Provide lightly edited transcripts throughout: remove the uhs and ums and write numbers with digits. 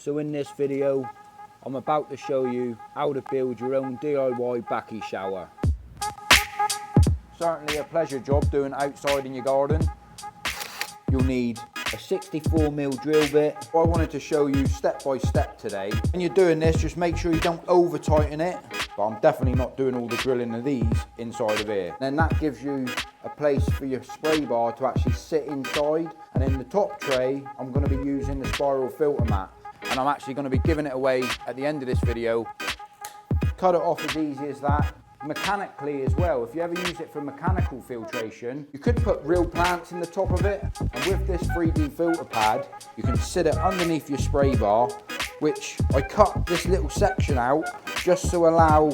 So in this video, I'm about to show you how to build your own DIY backy shower. Certainly a pleasure job doing it outside in your garden. You'll need a 64mm drill bit. I wanted to show you step by step today. When you're doing this, just make sure you don't over tighten it. But I'm definitely not doing all the drilling of these inside of here. Then that gives you a place for your spray bar to actually sit inside. And in the top tray, I'm going to be using the spiral filter mat. And I'm actually going to be giving it away at the end of this video. Cut it off as easy as that. Mechanically as well, if you ever use it for mechanical filtration, you could put real plants in the top of it, and with this 3D filter pad you can sit it underneath your spray bar, which I cut this little section out just to allow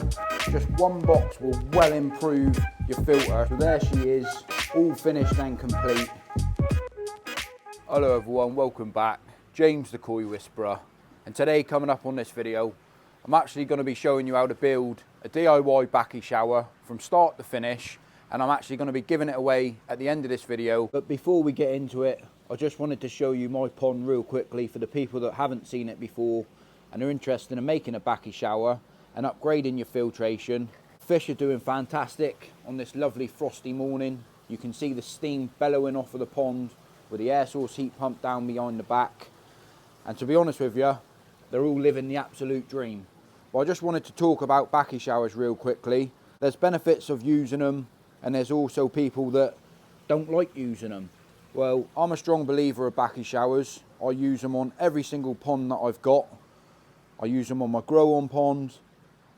just one box will well improve your filter. So there she is, all finished and complete. Hello everyone, welcome back. James the Koi Whisperer, and today coming up on this video I'm actually going to be showing you how to build a DIY backy shower from start to finish, and I'm actually going to be giving it away at the end of this video. But before we get into it, I just wanted to show you my pond real quickly for the people that haven't seen it before and are interested in making a backy shower and upgrading your filtration. Fish are doing fantastic on this lovely frosty morning. You can see the steam bellowing off of the pond with the air source heat pump down behind the back, and to be honest with you, they're all living the absolute dream. But I just wanted to talk about backy showers real quickly. There's benefits of using them, and there's also people that don't like using them. Well, I'm a strong believer of backy showers. I use them on every single pond that I've got. I use them on my grow-on pond,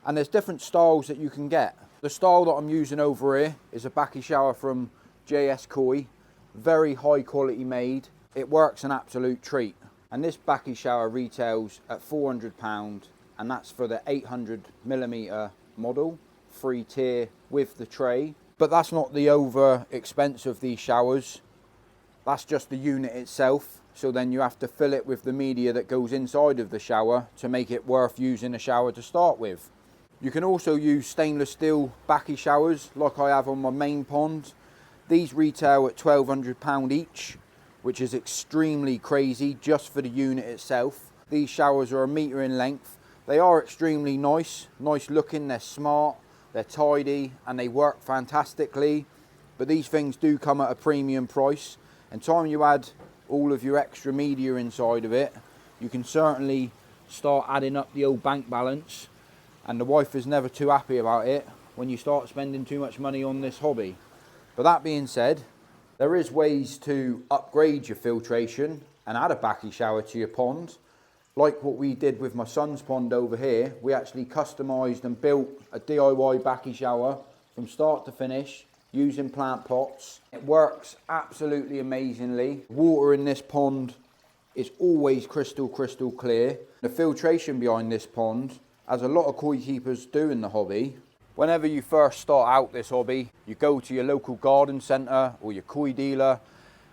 and there's different styles that you can get. The style that I'm using over here is a backy shower from JS Koi, very high quality made. It works an absolute treat. And this backy shower retails at £400, and that's for the 800mm model, 3-tier with the tray. But that's not the over expense of these showers, that's just the unit itself. So then you have to fill it with the media that goes inside of the shower to make it worth using a shower to start with. You can also use stainless steel backy showers like I have on my main pond. These retail at £1,200 each, which is extremely crazy just for the unit itself. These showers are 1 metre in length. They are extremely nice looking, they're smart, they're tidy, and they work fantastically. But these things do come at a premium price, and time you add all of your extra media inside of it, you can certainly start adding up the old bank balance, and the wife is never too happy about it when you start spending too much money on this hobby. But that being said, there is ways to upgrade your filtration and add a backy shower to your pond. Like what we did with my son's pond over here, we actually customised and built a DIY backy shower from start to finish using plant pots. It works absolutely amazingly. Water in this pond is always crystal clear. The filtration behind this pond, as a lot of koi keepers do in the hobby, whenever you first start out this hobby, you go to your local garden centre or your koi dealer,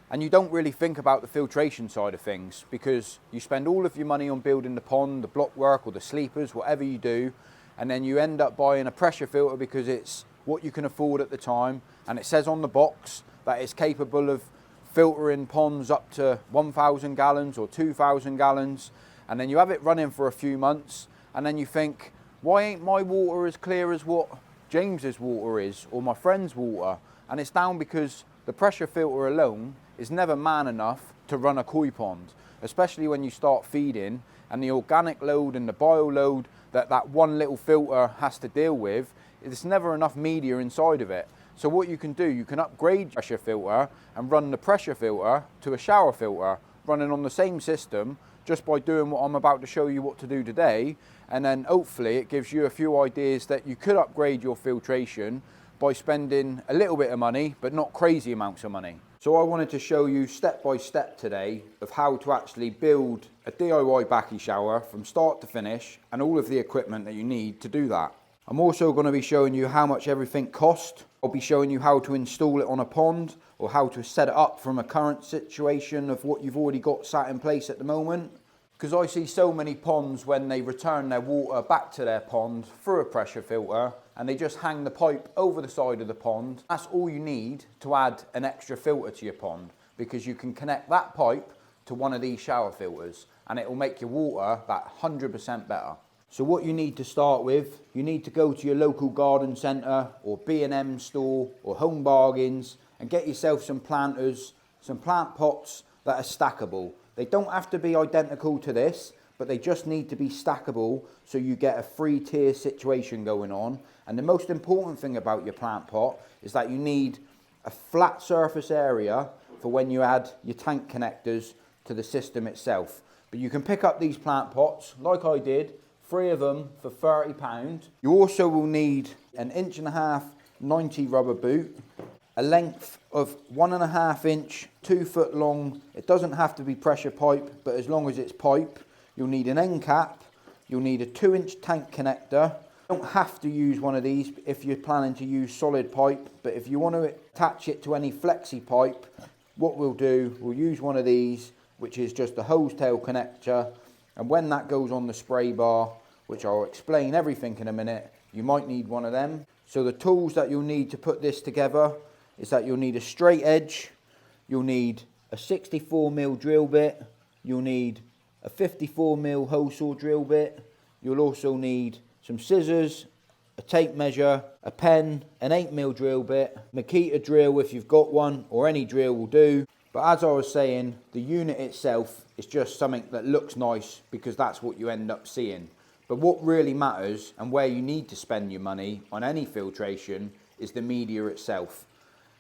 and you don't really think about the filtration side of things because you spend all of your money on building the pond, the block work or the sleepers, whatever you do, and then you end up buying a pressure filter because it's what you can afford at the time, and it says on the box that it's capable of filtering ponds up to 1,000 gallons or 2,000 gallons, and then you have it running for a few months, and then you think, why ain't my water as clear as what James's water is or my friend's water? And it's down because the pressure filter alone is never man enough to run a koi pond, especially when you start feeding, and the organic load and the bio load that one little filter has to deal with, there's never enough media inside of it. So what you can do, you can upgrade your pressure filter and run the pressure filter to a shower filter running on the same system, just by doing what I'm about to show you what to do today. And then hopefully it gives you a few ideas that you could upgrade your filtration by spending a little bit of money, but not crazy amounts of money. So I wanted to show you step by step today of how to actually build a DIY backy shower from start to finish, and all of the equipment that you need to do that. I'm also going to be showing you how much everything cost. I'll be showing you how to install it on a pond, or how to set it up from a current situation of what you've already got sat in place at the moment. Because I see so many ponds when they return their water back to their pond through a pressure filter, and they just hang the pipe over the side of the pond. That's all you need to add an extra filter to your pond, because you can connect that pipe to one of these shower filters, and it will make your water that 100% better. So what you need to start with, you need to go to your local garden centre or B&M store or Home Bargains and get yourself some planters, some plant pots that are stackable. They don't have to be identical to this, but they just need to be stackable so you get a 3-tier situation going on. And the most important thing about your plant pot is that you need a flat surface area for when you add your tank connectors to the system itself. But you can pick up these plant pots like I did, 3 of them for £30. You also will need an 1.5" 90 rubber boot, a length of 1.5 inch, 2 foot long. It doesn't have to be pressure pipe, but as long as it's pipe. You'll need an end cap, you'll need a 2-inch tank connector. You don't have to use one of these if you're planning to use solid pipe, but if you want to attach it to any flexi pipe, what we'll do, we'll use one of these, which is just a hose tail connector, and when that goes on the spray bar, which I'll explain everything in a minute, you might need one of them. So the tools that you'll need to put this together is that you'll need a straight edge, you'll need a 64mm drill bit, you'll need a 54mm hole saw drill bit, you'll also need some scissors, a tape measure, a pen, an 8mm drill bit, Makita drill if you've got one, or any drill will do. But as I was saying, the unit itself is just something that looks nice because that's what you end up seeing. But what really matters and where you need to spend your money on any filtration is the media itself.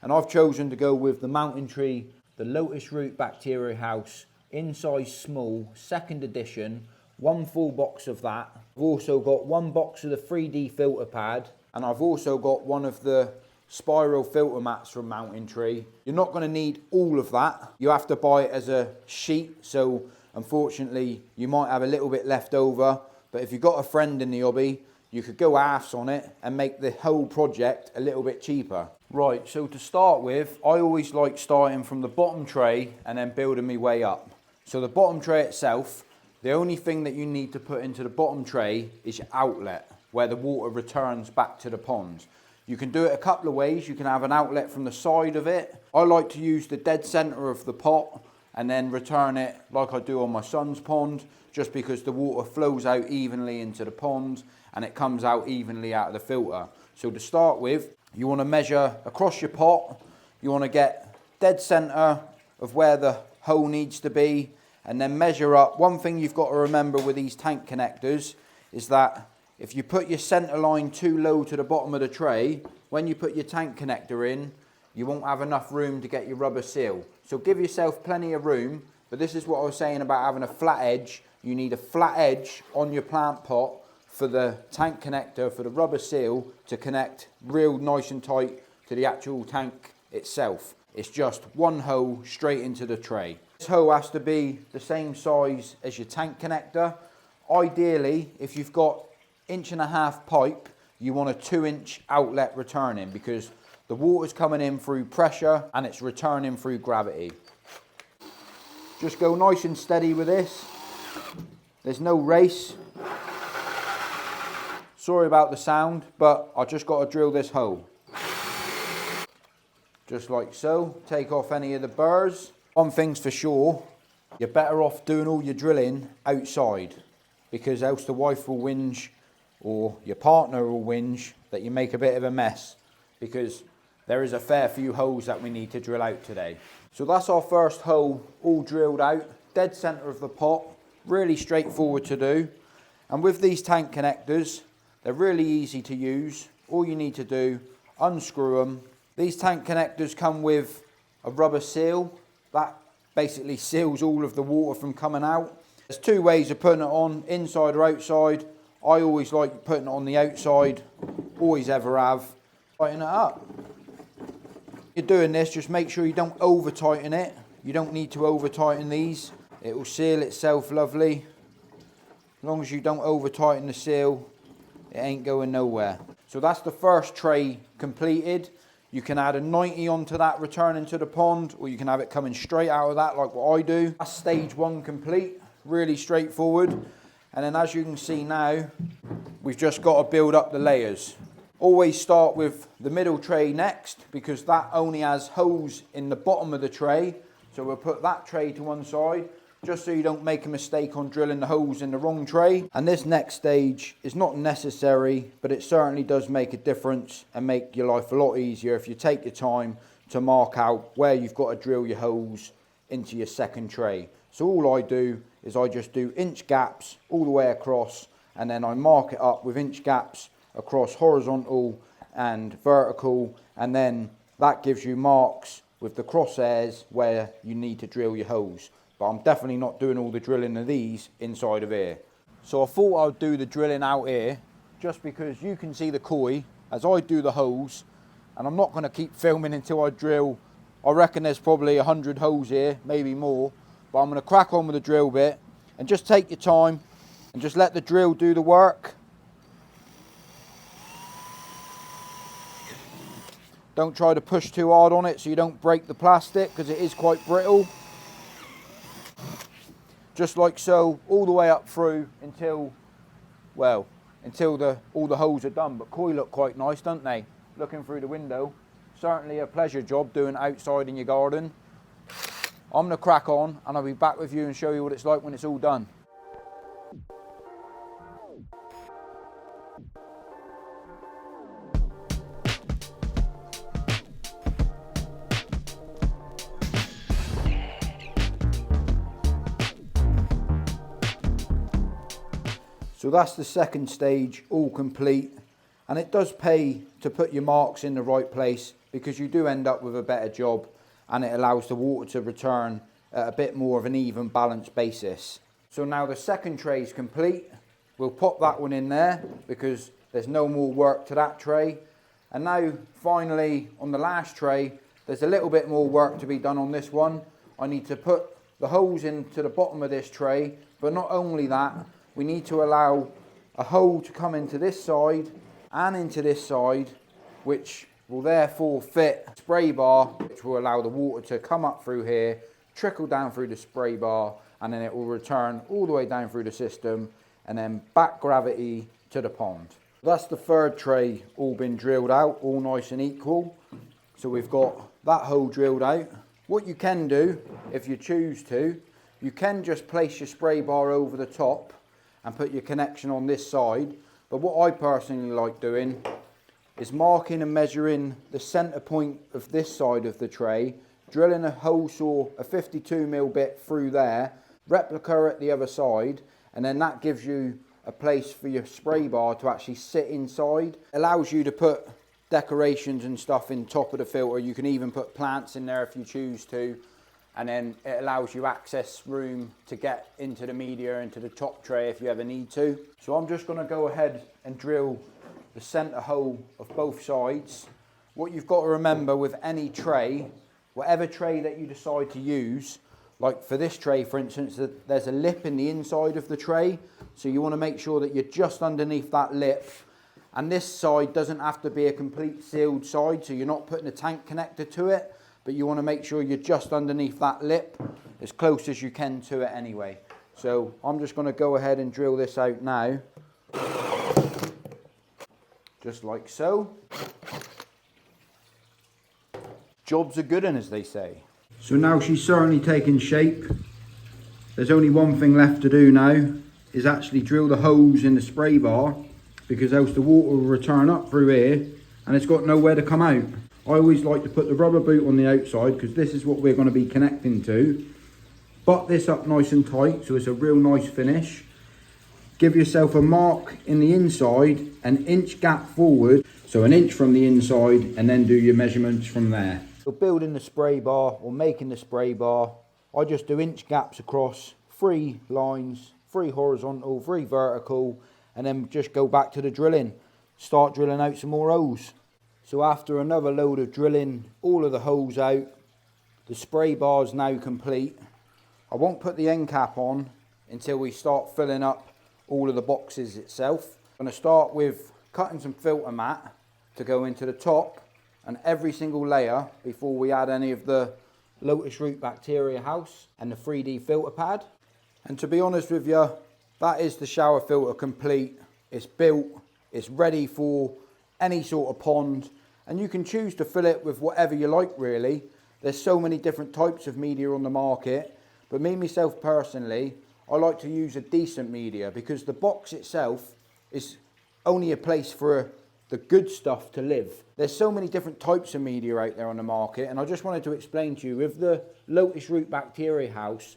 And I've chosen to go with the Mountain Tree, the Lotus Root Bacteria House, in size small, 2nd edition, 1 full box of that. I've also got 1 box of the 3D filter pad, and I've also got one of the spiral filter mats from Mountain Tree. You're not going to need all of that. You have to buy it as a sheet, so unfortunately you might have a little bit left over, but if you've got a friend in the hobby, you could go halves on it and make the whole project a little bit cheaper. Right, so to start with, I always like starting from the bottom tray and then building my way up. So the bottom tray itself, the only thing that you need to put into the bottom tray is your outlet, where the water returns back to the pond. You can do it a couple of ways. You can have an outlet from the side of it. I like to use the dead center of the pot and then return it like I do on my son's pond, just because the water flows out evenly into the pond and it comes out evenly out of the filter. So to start with, you want to measure across your pot. You want to get dead center of where the hole needs to be, and then measure up. One thing you've got to remember with these tank connectors is that if you put your center line too low to the bottom of the tray, when you put your tank connector in, you won't have enough room to get your rubber seal. So give yourself plenty of room, but this is what I was saying about having a flat edge. You need a flat edge on your plant pot for the tank connector, for the rubber seal to connect real nice and tight to the actual tank itself. It's just one hole straight into the tray. This hole has to be the same size as your tank connector. Ideally, if you've got 1.5" pipe, you want a 2-inch outlet returning because the water's coming in through pressure and it's returning through gravity. Just go nice and steady with this. There's no race. Sorry about the sound, but I just got to drill this hole. Just like so. Take off any of the burrs. One thing's for sure, you're better off doing all your drilling outside, because else the wife will whinge or your partner will whinge that you make a bit of a mess, because there is a fair few holes that we need to drill out today. So that's our first hole all drilled out, dead center of the pot, really straightforward to do. And with these tank connectors, they're really easy to use. All you need to do, unscrew them. These tank connectors come with a rubber seal that basically seals all of the water from coming out. There's 2 ways of putting it on, inside or outside. I always like putting it on the outside, always ever have. Tighten it up. You're doing this, just make sure you don't over tighten it. You don't need to over tighten these. It will seal itself lovely. As long as you don't over tighten the seal, it ain't going nowhere. So that's the first tray completed. You can add a 90 onto that returning to the pond, or you can have it coming straight out of that like what I do. That's stage 1 complete, really straightforward. And then as you can see now, we've just got to build up the layers. Always start with the middle tray next, because that only has holes in the bottom of the tray. So we'll put that tray to one side. just so you don't make a mistake on drilling the holes in the wrong tray. And this next stage is not necessary, but it certainly does make a difference and make your life a lot easier if you take your time to mark out where you've got to drill your holes into your second tray. So all I do is I just do inch gaps all the way across, and then I mark it up with inch gaps across horizontal and vertical, and then that gives you marks with the crosshairs where you need to drill your holes. But I'm definitely not doing all the drilling of these inside of here. So I thought I'd do the drilling out here just because you can see the koi as I do the holes, and I'm not going to keep filming until I drill. I reckon there's probably 100 holes here, maybe more, but I'm going to crack on with the drill bit and just take your time and just let the drill do the work. Don't try to push too hard on it so you don't break the plastic, because it is quite brittle. Just like so, all the way up through until, well, until all the holes are done. But koi look quite nice, don't they? Looking through the window. Certainly a pleasure job doing it outside in your garden. I'm going to crack on and I'll be back with you and show you what it's like when it's all done. So that's the second stage all complete, and it does pay to put your marks in the right place, because you do end up with a better job and it allows the water to return at a bit more of an even balanced basis. So now the second tray is complete. We'll pop that one in there because there's no more work to that tray. And now finally on the last tray, there's a little bit more work to be done on this one. I need to put the holes into the bottom of this tray, but not only that, we need to allow a hole to come into this side and into this side, which will therefore fit a spray bar, which will allow the water to come up through here, trickle down through the spray bar, and then it will return all the way down through the system and then back gravity to the pond. That's the third tray all been drilled out, all nice and equal. So we've got that hole drilled out. What you can do, if you choose to, you can just place your spray bar over the top and put your connection on this side. But what I personally like doing is marking and measuring the center point of this side of the tray, drilling a hole saw, a 52mm bit through there, replica at the other side, and then that gives you a place for your spray bar to actually sit inside. Allows you to put decorations and stuff in top of the filter. You can even put plants in there if you choose to, and then it allows you access room to get into the media, into the top tray if you ever need to. So I'm just going to go ahead and drill the center hole of both sides. What you've got to remember with any tray, whatever tray that you decide to use, like for this tray for instance, that there's a lip in the inside of the tray, so you want to make sure that you're just underneath that lip. And this side doesn't have to be a complete sealed side, so you're not putting a tank connector to it, but you want to make sure you're just underneath that lip, as close as you can to it anyway. So I'm just going to go ahead and drill this out now. Just like so. Job's a good one, as they say. So now she's certainly taken shape. There's only one thing left to do now, is actually drill the holes in the spray bar, because else the water will return up through here and it's got nowhere to come out. I always like to put the rubber boot on the outside, because this is what we're going to be connecting to. Butt this up nice and tight so it's a real nice finish. Give yourself a mark in the inside, an inch gap forward, so an inch from the inside, and then do your measurements from there. So building the spray bar or making the spray bar, I just do inch gaps across, 3 lines, 3 horizontal, 3 vertical, and then just go back to the drilling. Start drilling out some more holes. So after another load of drilling all of the holes out, the spray bar is now complete. I won't put the end cap on until we start filling up all of the boxes itself. I'm going to start with cutting some filter mat to go into the top and every single layer before we add any of the lotus root bacteria house and the 3D filter pad. And to be honest with you, that is the shower filter complete. It's built, it's ready for any sort of pond, and you can choose to fill it with whatever you like really. There's so many different types of media on the market, But me, myself personally, I like to use a decent media because the box itself is only a place for the good stuff to live. There's so many different types of media out there on the market, and I just wanted to explain to you, with the lotus root bacteria house,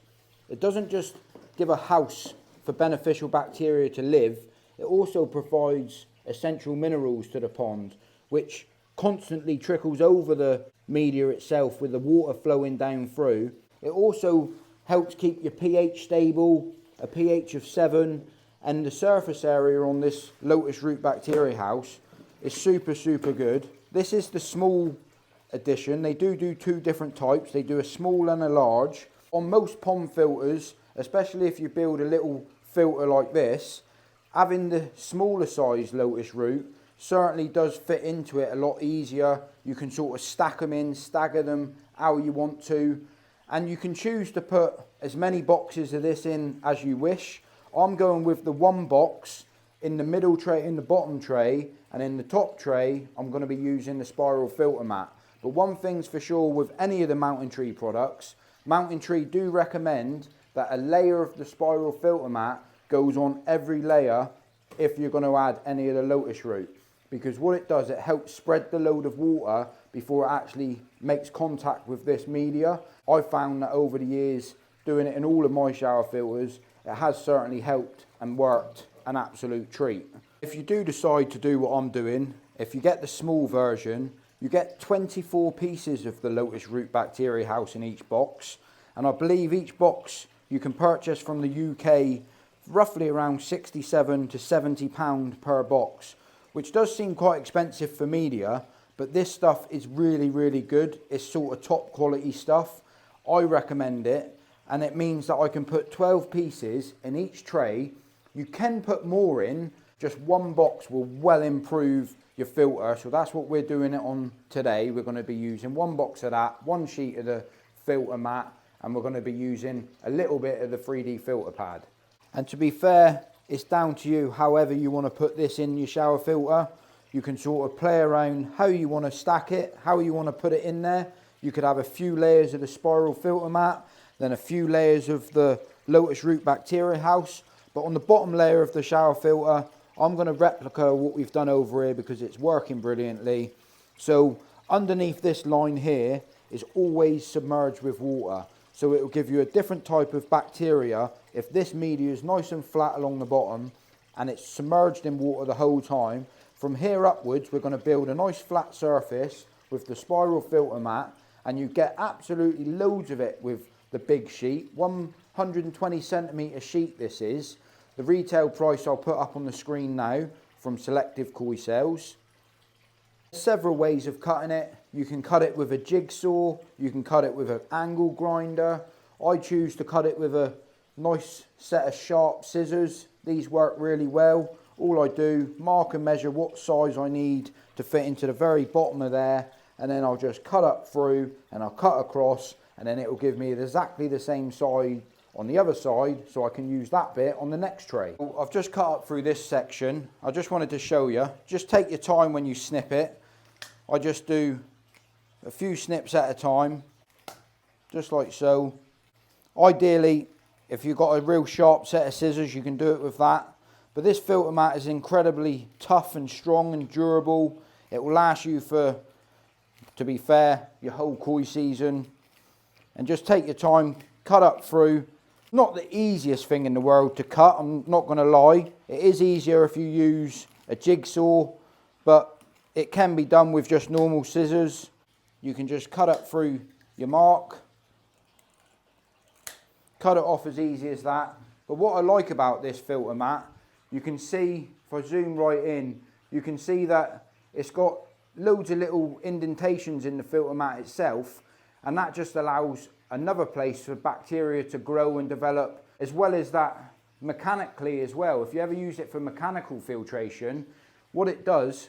it doesn't just give a house for beneficial bacteria to live, it also provides essential minerals to the pond, which constantly trickles over the media itself with the water flowing down through. It also helps keep your pH stable, a pH of 7, and the surface area on this lotus root bacteria house is super good. This is the small edition. They do two different types. They do a small and a large. On most pond filters, especially if you build a little filter like this, having the smaller size lotus root certainly does fit into it a lot easier. You can sort of stack them in, stagger them how you want to, and you can choose to put as many boxes of this in as you wish. I'm going with the one box in the middle tray, in the bottom tray, and in the top tray I'm going to be using the spiral filter mat. But one thing's for sure with any of the Mountain Tree products, Mountain Tree do recommend that a layer of the spiral filter mat goes on every layer if you're going to add any of the lotus root, because what it does, it helps spread the load of water before it actually makes contact with this media. I've found that over the years doing it in all of my shower filters, it has certainly helped and worked an absolute treat. If you do decide to do what I'm doing, if you get the small version, you get 24 pieces of the lotus root bacteria house in each box, and I believe each box you can purchase from the UK roughly around 67 to 70 pound per box, which does seem quite expensive for media, but this stuff is really good. It's sort of top quality stuff. I recommend it, and it means that I can put 12 pieces in each tray. You can put more in, just one box will well improve your filter, so that's what we're doing it on today. We're going to be using one box of that, one sheet of the filter mat, and we're going to be using a little bit of the 3D filter pad. And to be fair, it's down to you however you want to put this in your shower filter. You can sort of play around how you want to stack it, how you want to put it in there. You could have a few layers of the spiral filter mat, then a few layers of the lotus root bacteria house. But on the bottom layer of the shower filter, I'm going to replicate what we've done over here because it's working brilliantly. So underneath this line here is always submerged with water. So it will give you a different type of bacteria if this media is nice and flat along the bottom and it's submerged in water the whole time. From here upwards, we're going to build a nice flat surface with the spiral filter mat, and you get absolutely loads of it with the big sheet. 120 centimetre sheet this is. The retail price I'll put up on the screen now from Selective Koi Sales. Several ways of cutting it. You can cut it with a jigsaw, you can cut it with an angle grinder. I choose to cut it with a nice set of sharp scissors. These work really well. All I do, mark and measure what size I need to fit into the very bottom of there, and then I'll just cut up through and I'll cut across, and then it will give me exactly the same size on the other side, so I can use that bit on the next tray. I've just cut up through this section. I just wanted to show you. Just take your time when you snip it. I just do a few snips at a time, just like so. Ideally, if you've got a real sharp set of scissors, you can do it with that. But this filter mat is incredibly tough and strong and durable. It will last you for, to be fair, your whole koi season. And just take your time, cut up through. Not the easiest thing in the world to cut, I'm not going to lie. It is easier if you use a jigsaw, but it can be done with just normal scissors. You can just cut up through your mark, cut it off as easy as that. But what I like about this filter mat, you can see, if I zoom right in, you can see that it's got loads of little indentations in the filter mat itself, and that just allows another place for bacteria to grow and develop, as well as that mechanically as well. If you ever use it for mechanical filtration, what it does,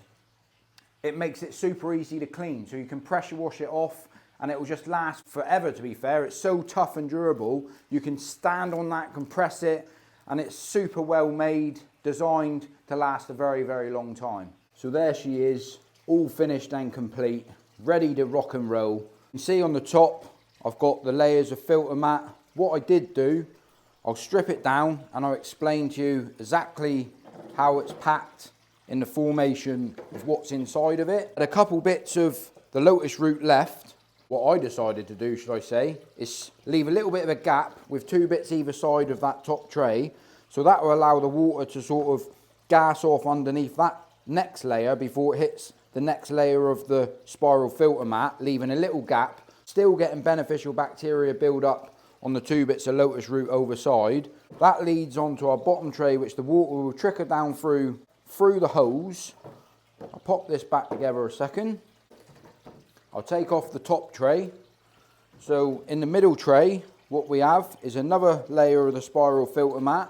it makes it super easy to clean. So you can pressure wash it off and it will just last forever, to be fair. It's so tough and durable. You can stand on that, compress it, and it's super well made, designed to last a very long time. So there she is, all finished and complete, ready to rock and roll. You can see on the top, I've got the layers of filter mat what I did do, I'll strip it down and I'll explain to you exactly how it's packed in the formation of what's inside of it. A couple bits of the lotus root left. What I decided to do, should I say, is leave a little bit of a gap with 2 bits either side of that top tray. So that will allow the water to sort of gas off underneath that next layer before it hits the next layer of the spiral filter mat, leaving a little gap, still getting beneficial bacteria build up on the 2 bits of lotus root overside. That leads on to our bottom tray, which the water will trickle down through the hose. I'll pop this back together a second. I'll take off the top tray. So in the middle tray, what we have is another layer of the spiral filter mat.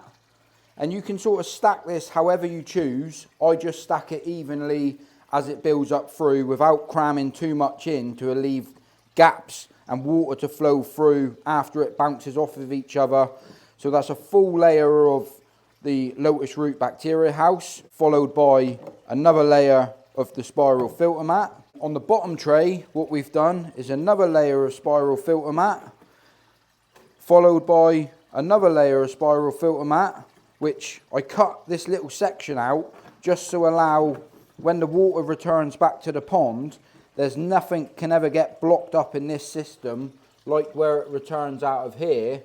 And you can sort of stack this however you choose. I just stack it evenly as it builds up through without cramming too much in to leave gaps and water to flow through after it bounces off of each other. So that's a full layer of the lotus root bacteria house, followed by another layer of the spiral filter mat. On the bottom tray, what we've done is another layer of spiral filter mat, followed by another layer of spiral filter mat, which I cut this little section out just to allow, when the water returns back to the pond, there's nothing can ever get blocked up in this system like where it returns out of here.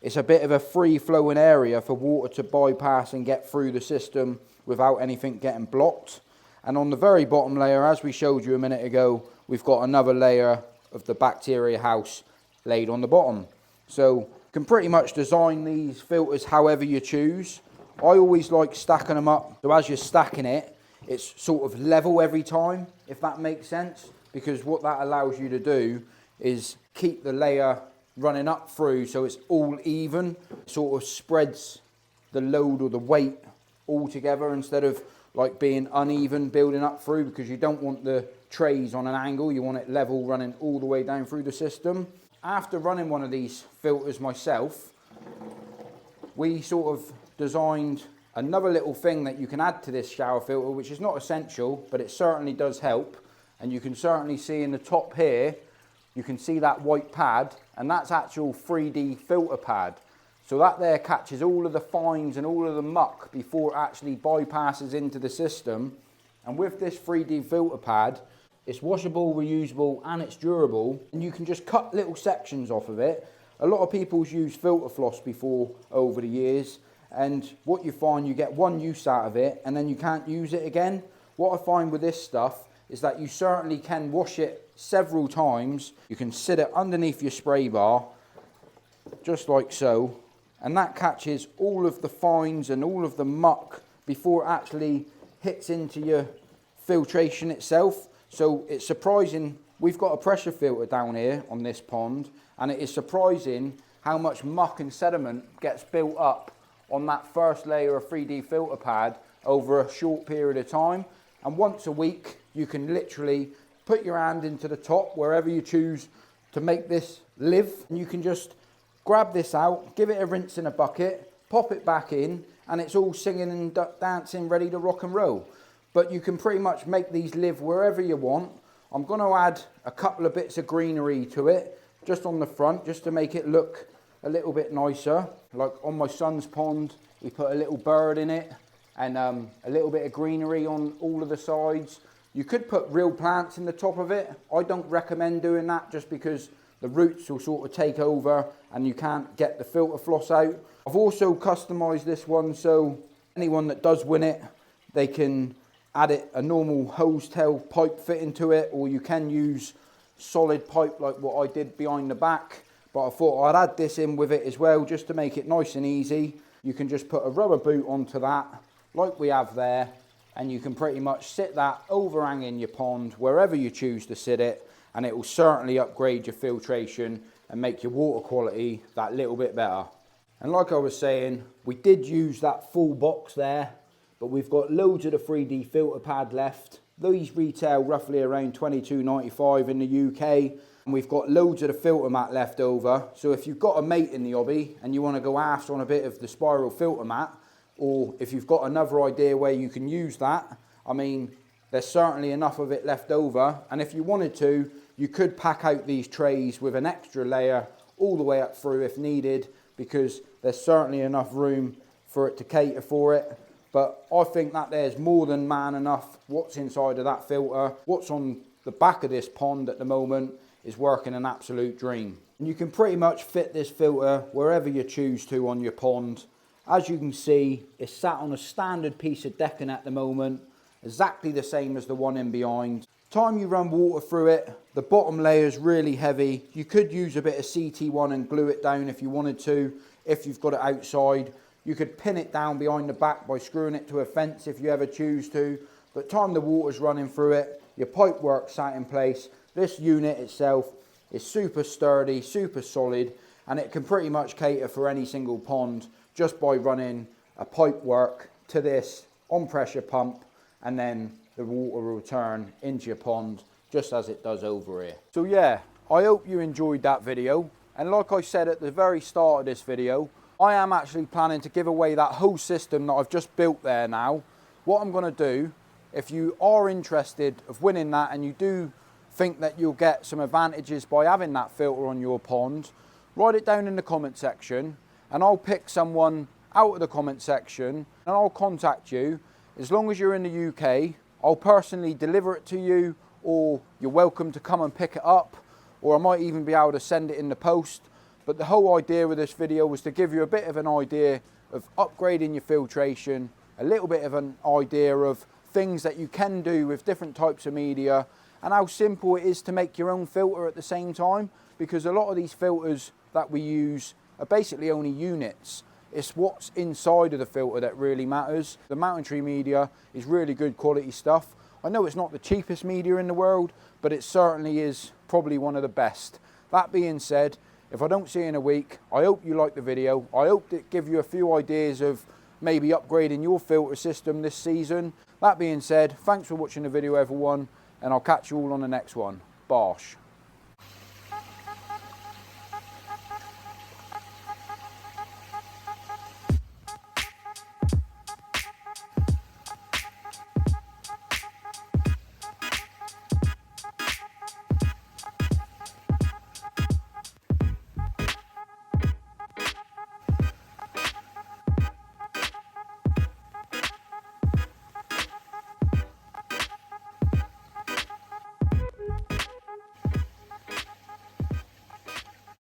It's a bit of a free flowing area for water to bypass and get through the system without anything getting blocked. And on the very bottom layer, as we showed you a minute ago, we've got another layer of the bacteria house laid on the bottom. So you can pretty much design these filters however you choose. I always like stacking them up, so as you're stacking it, it's sort of level every time, if that makes sense, because what that allows you to do is keep the layer running up through so it's all even, sort of spreads the load or the weight all together instead of like being uneven building up through, because you don't want the trays on an angle, you want it level running all the way down through the system. After running one of these filters myself, we sort of designed another little thing that you can add to this shower filter, which is not essential, but it certainly does help. And you can certainly see in the top here, you can see that white pad, and that's actual 3D filter pad. So that there catches all of the fines and all of the muck before it actually bypasses into the system. And with this 3D filter pad, it's washable, reusable, and it's durable. And you can just cut little sections off of it. A lot of people's used filter floss before over the years, and what you find, you get one use out of it and then you can't use it again. What I find with this stuff is that you certainly can wash it several times. You can sit it underneath your spray bar, just like so, and that catches all of the fines and all of the muck before it actually hits into your filtration itself. So it's surprising, we've got a pressure filter down here on this pond, and it is surprising how much muck and sediment gets built up on that first layer of 3D filter pad over a short period of time. And once a week, you can literally put your hand into the top, wherever you choose to make this live. And you can just grab this out, give it a rinse in a bucket, pop it back in, and it's all singing and dancing, ready to rock and roll. But you can pretty much make these live wherever you want. I'm going to add a couple of bits of greenery to it, just on the front, just to make it look a little bit nicer. Like on my son's pond, we put a little bird in it, and a little bit of greenery on all of the sides. You could put real plants in the top of it. I don't recommend doing that just because the roots will sort of take over and you can't get the filter floss out. I've also customized this one so anyone that does win it, they can add it a normal hose tail pipe fitting to it, or you can use solid pipe like what I did behind the back. But I thought I'd add this in with it as well just to make it nice and easy. You can just put a rubber boot onto that like we have there, and you can pretty much sit that overhanging your pond wherever you choose to sit it, and it will certainly upgrade your filtration and make your water quality that little bit better. And like I was saying, we did use that full box there, but we've got loads of the 3D filter pad left. These retail roughly around £22.95 in the UK. And we've got loads of the filter mat left over. So if you've got a mate in the hobby and you want to go aft on a bit of the spiral filter mat, or if you've got another idea where you can use that, I mean, there's certainly enough of it left over. And if you wanted to, you could pack out these trays with an extra layer all the way up through if needed, because there's certainly enough room for it to cater for it. But I think that there's more than man enough what's inside of that filter. What's on the back of this pond at the moment is working an absolute dream. And you can pretty much fit this filter wherever you choose to on your pond. As you can see, it's sat on a standard piece of decking at the moment, exactly the same as the one in behind. Time you run water through it, the bottom layer is really heavy. You could use a bit of CT1 and glue it down if you wanted to, if you've got it outside. You could pin it down behind the back by screwing it to a fence if you ever choose to. But time the water's running through it, your pipe work sat in place. This unit itself is super sturdy, super solid, and it can pretty much cater for any single pond just by running a pipe work to this on pressure pump, and then the water will return into your pond just as it does over here. So yeah, I hope you enjoyed that video. And like I said at the very start of this video, I am actually planning to give away that whole system that I've just built there now. What I'm gonna do, if you are interested of winning that and you do think that you'll get some advantages by having that filter on your pond, write it down in the comment section and I'll pick someone out of the comment section and I'll contact you. As long as you're in the UK, I'll personally deliver it to you, or you're welcome to come and pick it up, or I might even be able to send it in the post. But the whole idea of this video was to give you a bit of an idea of upgrading your filtration, a little bit of an idea of things that you can do with different types of media, and how simple it is to make your own filter at the same time, because a lot of these filters that we use are basically only units. It's what's inside of the filter that really matters. The Mountain Tree media is really good quality stuff. I know it's not the cheapest media in the world, but it certainly is probably one of the best. That being said, if I don't see you in a week, I hope you liked the video. I hope it give you a few ideas of maybe upgrading your filter system this season. That being said, thanks for watching the video everyone, and I'll catch you all on the next one. Bosh.